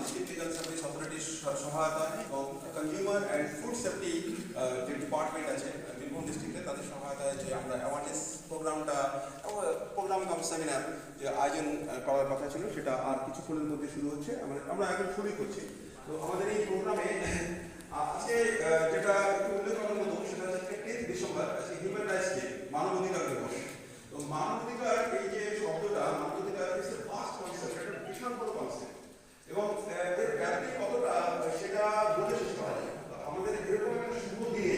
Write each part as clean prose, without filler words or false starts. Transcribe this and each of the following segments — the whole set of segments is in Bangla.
ডিস্ট্রিক্ট লিগাল সার্ভিস অথরিটির সহায়তায় এবং কনজিউমার অ্যান্ড ফুড সেফটি যে ডিপার্টমেন্ট আছে বীরভূম ডিস্ট্রিক্টে তাদের সহায়তায় যে আমরা অ্যাওয়ারনেস প্রোগ্রাম কাম সেমিনার যে আয়োজন করার কথা ছিল সেটা আর কিছুক্ষণের মধ্যে শুরু হচ্ছে। আমরা এখন শুরু করছি। তো আমাদের এই প্রোগ্রামে আজকে যেটা একটু উল্লেখ করার মতো সেটা হচ্ছে 10 ডিসেম্বর হিউম্যান রাইটস ডে, মানবাধিকার দিবস। তো মানবাধিকার এই যে শব্দটা, মানবাধিকার ইজ এ ভাস্ট কনসেপ্ট, এটা বিশাল বড় কনসেপ্ট এবং এর ব্যাপ্তি কতটা সেটা বলে শেষ করা যায়। আমাদের এরকম একটা শুভ দিনে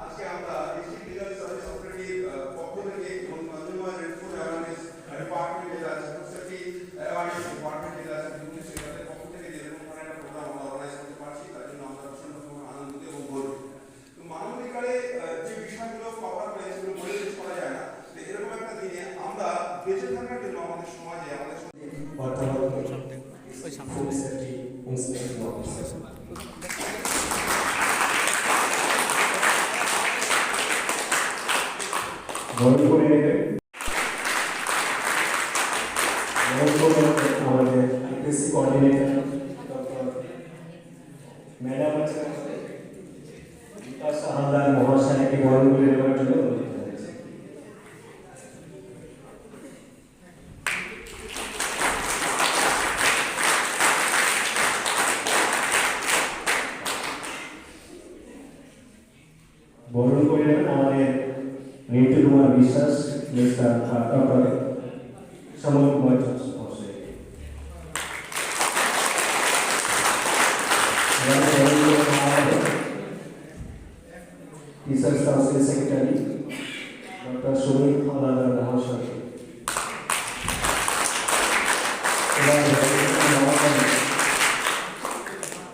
আজকে আমরা ডিস্ট্রিক্ট লিগাল সার্ভিস অথরিটির পক্ষ থেকে এবং consumer and food awareness department যেটা আছে, ফুড সেফটি অ্যাওয়ারনেস ডিপার্টমেন্ট যেটা আছে বিভিন্ন সেক্টরের পক্ষ থেকে এরকম ধরনের একটা প্রোগ্রাম আমরা অর্গানাইজ করতে পারছি, তার জন্য আমরা ভীষণ আনন্দিত এবং গর্বিত। তো মানবাধিকারে যে বিষয়গুলো কভার হয়েছে সেগুলো বলে শেষ করা যায় না। এরকম একটা দিনে আমরা বেঁচে থাকার জন্য আমাদের সমাজে আমাদের ফুড সেফটি ইন্সপেক্টর অফিসার আমাদের আইপিসি কোঅর্ডিনেটর ডক্টর ম্যাডাম আছেন বিকাশ হালদার মহাশয়কে বরণ করে নেওয়ার জন্য অনুরোধ জানাচ্ছি। বরণ করে নেবেন আমাদের নীতি কুমার বিশ্বাস, মিস্টার ডক্টর সমর কুমার মহাশয়। Research council secretary doctor Sumit Haldar মহাশয়।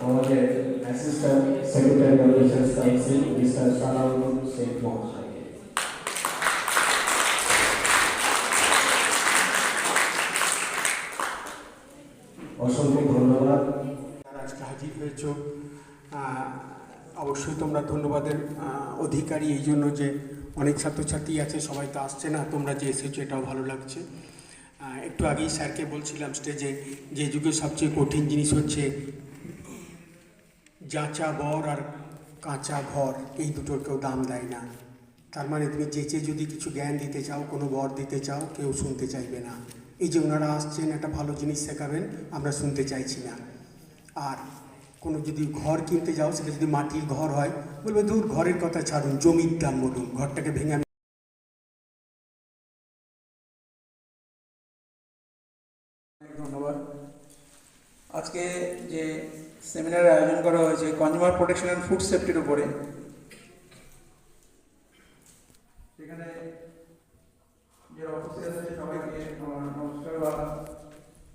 আমাদের assistant secretary of research council mister Salauddin Sheikh মহাশয়। অসংখ্য ধন্যবাদ। আজকে হাজির হয়েছ, অবশ্যই তোমরা ধন্যবাদের অধিকারী এই জন্য যে অনেক ছাত্রছাত্রী আছে, সবাই তো আসছে না, তোমরা যে এসেছো এটাও ভালো লাগছে। একটু আগেই স্যারকে বলছিলাম স্টেজে যে যুগে সবচেয়ে কঠিন জিনিস হচ্ছে যাচা বর আর কাঁচা ঘর, এই দুটোর কেউ দাম দেয় না। তার মানে তুমি যেচে যদি কিছু জ্ঞান দিতে চাও, কোনো বর দিতে চাও, কেউ শুনতে চাইবে না। এই যে ওনারা আসছেন একটা ভালো জিনিস শেখাবেন, আমরা শুনতে চাইছি না। আর কোনো যদি ঘর কিনতে যাও, সেটা যদি মাটির ঘর হয়, বলবে দূর ঘরের কথা ছাড়ুন, জমির দাম বলুন, ঘরটাকে ভেঙে আমি। ধন্যবাদ। আজকে যে সেমিনারের আয়োজন করা হয়েছে কনজিউমার প্রোটেকশন অ্যান্ড ফুড সেফটির উপরে, সেখানে যে অফিসার আছে সবাইকে আমার নমস্কার বা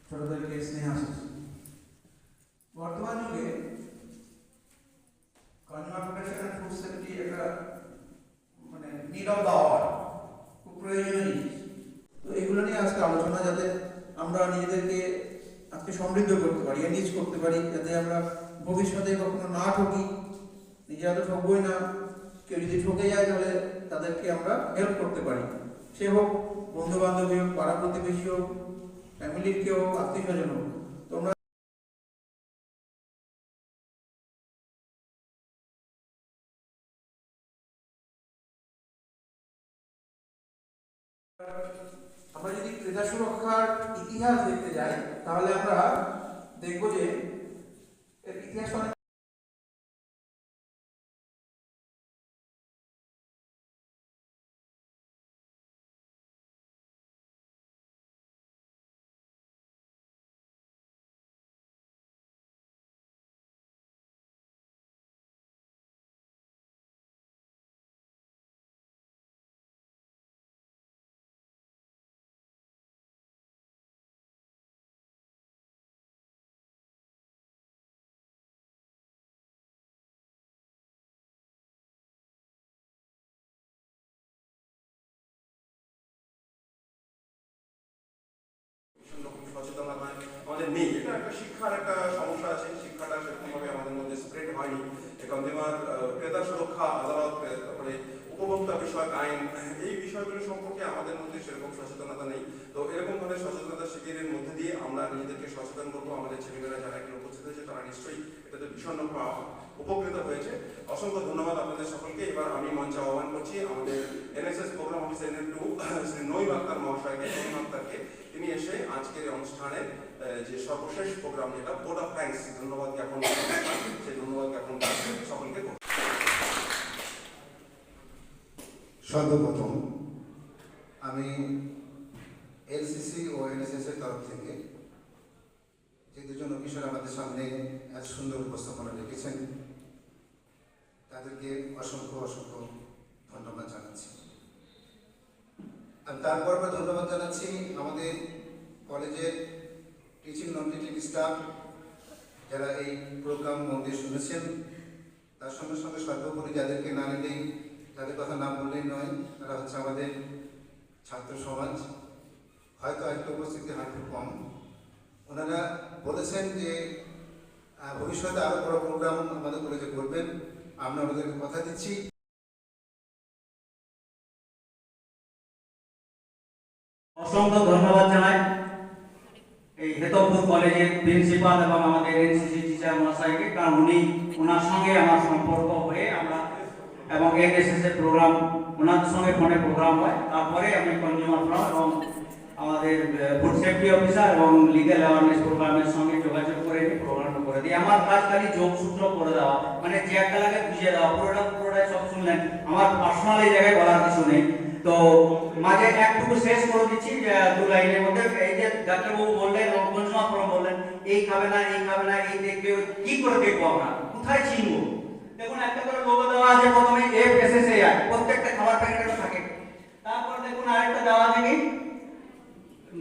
ছোটদেরকে স্নেহ আশিস। বর্তমান যুগে consumer protection and food safety একটা মানে নিড অফ দ্য আওয়ার, খুব প্রয়োজনীয় জিনিস। তো এগুলো নিয়ে আজকে আলোচনা, যাতে আমরা নিজেদেরকে আজকে সমৃদ্ধ করতে পারি, এনরিচ করতে পারি, যাতে আমরা ভবিষ্যতে কখনো না ঠকি। নিজেরা তো ঠকবই না, কেউ যদি ঠকে যায় তাহলে তাদেরকে আমরা হেল্প করতে পারি, সে হোক বন্ধু বান্ধবী হোক, পাড়া প্রতিবেশী হোক, ফ্যামিলির কেউ হোক, আত্মীয় স্বজন হোক। তোমরা আমরা যদি ক্রেতা সুরক্ষার ইতিহাস দেখতে যাই তাহলে আমরা দেখব যে এর ইতিহাস অনেক সচেতনতা আমাদের নেই, এটা একটা শিক্ষার একটা সমস্যা আছে। শিক্ষাটা সেরকমভাবে আমাদের মধ্যে স্প্রেড হয়নি। কনজিউমার ক্রেতা সুরক্ষা আদালত, তারপরে উপভোক্তা বিষয়ক আইন, এই বিষয়গুলো সম্পর্কে আমাদের মধ্যে সেরকম সচেতনতা নেই। তো এরকম ধরনের সচেতনতা শিবিরের মধ্যে দিয়ে আমরা নিজেদেরকে সচেতন করবো। আমাদের ছেলেমেয়েরা যারা এখানে উপস্থিত হয়েছে তারা নিশ্চয়ই এটাতে ভীষণ উপকৃত হয়েছে। অসংখ্য ধন্যবাদ আপনাদের সকলকে। এবার আমি মঞ্চে আহ্বান করছি আমাদের NSS programme officer NL2 Shri Naeem Akhtar মহাশয়কে, নঈম আক্তারকে, তিনি এসে আজকের এই অনুষ্ঠানের যে সর্বশেষ প্রোগ্রাম যেটা ভোট অফ থ্যাঙ্কস, ধন্যবাদ জ্ঞাপন, সেই ধন্যবাদ জ্ঞাপন সকলকে করব। সর্বপ্রথম আমি এলসিসি ও এনএসএস এর তরফ থেকে যে দুজন অফিসার আমাদের সামনে এত সুন্দর উপস্থাপনা রেখেছেন তাদেরকে অসংখ্য অসংখ্য ধন্যবাদ জানাচ্ছি। আর তারপর আমরা ধন্যবাদ জানাচ্ছি আমাদের কলেজের টিচিং নন টিচিং স্টাফ যারা এই প্রোগ্রাম মন দিয়ে শুনেছেন। তার সঙ্গে সঙ্গে সর্বোপরি যাদেরকে না নিলেই, তাদের কথা না বললেই নয়, তারা হচ্ছে আমাদের ছাত্র সমাজ। হয়তো একটু উপস্থিতি হাঁটু কম। ওনারা বলেছেন যে ভবিষ্যতে আরও বড় প্রোগ্রাম আমাদের কলেজে করবেন, আমরা ওনাদেরকে কথা দিচ্ছি। অসংখ্য ধন্যবাদ জানাই এই হেতমপুর কলেজের প্রিন্সিপাল এবং আমাদের এনসিসি টিচার মহাশয়কে, কারণ ওনার সঙ্গে আমার সম্পর্ক হয়ে আমরা এবং এনএসএস এর প্রোগ্রাম ওনাদের সঙ্গে ফোনে প্রোগ্রাম হয়। তারপরে আমি কনজিউমার ফোরাম এবং আমাদের ফুড সেফটি অফিসার এবং লিগ্যাল অ্যাওয়ারনেস প্রোগ্রামের সঙ্গে যোগাযোগ করে প্রোগ্রামটা করে দিই। আমার কাজ খালি যোগসূত্র করে দেওয়া, মানে যে একটা লাগে বুঝিয়ে দেওয়া, পুরোটাই সব শুনলেন। আমার পার্সোনাল এই জায়গায় বলার কিছু নেই। তো মাঝে একটুকু শেষ করে দিচ্ছি যে 2 লাইনের মধ্যে, এই যে ডাক্তারবাবু বললেন এবং কনজিউমার ফোরাম বললেন এই খাবে না, এই খাবে না, এই দেখবে, কি করে দেখবো আমরা, কোথায় চিনবো? দেখুন একটা করে লোগো দেওয়া আছে, প্রথমে FSSAI, প্রত্যেকটা খাবার প্যাকেটে থাকে। তারপর দেখুন আরেকটা দেওয়া থাকে,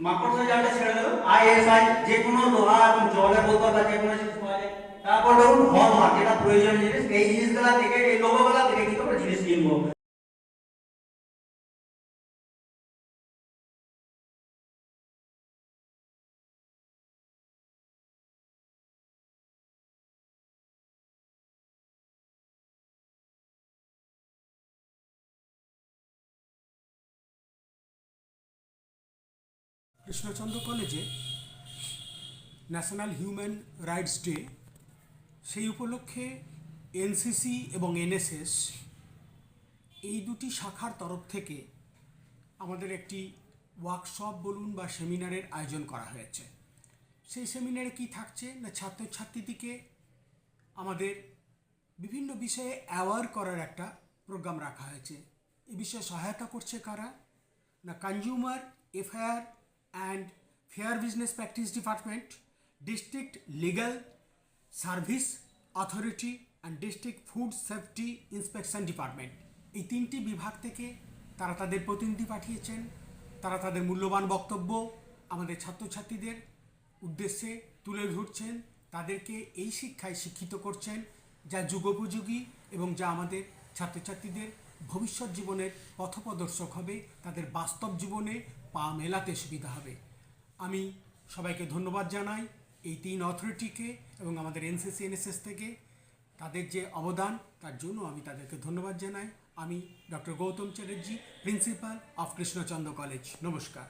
মাকড়সা জালটা ছেড়ে দেবো, ISI, যে কোনো লোহা এবং জলের বোতল বা যে কোনো জিনিস পাওয়া যায়। তারপর দেখুন হলমার্ক, যেটা প্রয়োজনীয় জিনিস, এই জিনিসগুলা দেখে, এই লোগোগুলা দেখে কিন্তু আমরা জিনিস কিনবো। কৃষ্ণচন্দ্র কলেজে ন্যাশনাল হিউম্যান রাইটস ডে, সেই উপলক্ষে এনসিসি এবং এনএসএস এই দুটি শাখার তরফ থেকে আমাদের একটি ওয়ার্কশপ বলুন বা সেমিনারের আয়োজন করা হয়েছে। সেই সেমিনারে কি থাকছে না, ছাত্রছাত্রীদেরকে আমাদের বিভিন্ন বিষয়ে অ্যাওয়ার করার একটা প্রোগ্রাম রাখা হয়েছে। এ বিষয়ে সহায়তা করছে কারা না, consumer FIR and fair business practice department, district legal service authority and district food safety inspection department. এই 3টি বিভাগ থেকে তারা তাদের প্রতিনিধি পাঠিয়েছেন। তারা তাদের মূল্যবান বক্তব্য আমাদের ছাত্রছাত্রীদের উদ্দেশ্যে তুলে ধরছেন, তাদেরকে এই শিক্ষায় শিক্ষিত করছেন যা যুগোপযোগী এবং যা আমাদের ছাত্রছাত্রীদের ভবিষ্যৎ জীবনের পথপ্রদর্শক হবে, তাদের বাস্তব জীবনে পা মেলাতে সুবিধা হবে। আমি সবাইকে ধন্যবাদ জানাই, এই 3 অথরিটিকে এবং আমাদের এনসিসি এনএসএস থেকে তাদের যে অবদান তার জন্য আমি তাদেরকে ধন্যবাদ জানাই। আমি doctor Gautam Chatterjee, principal of Krishnachandra college. নমস্কার।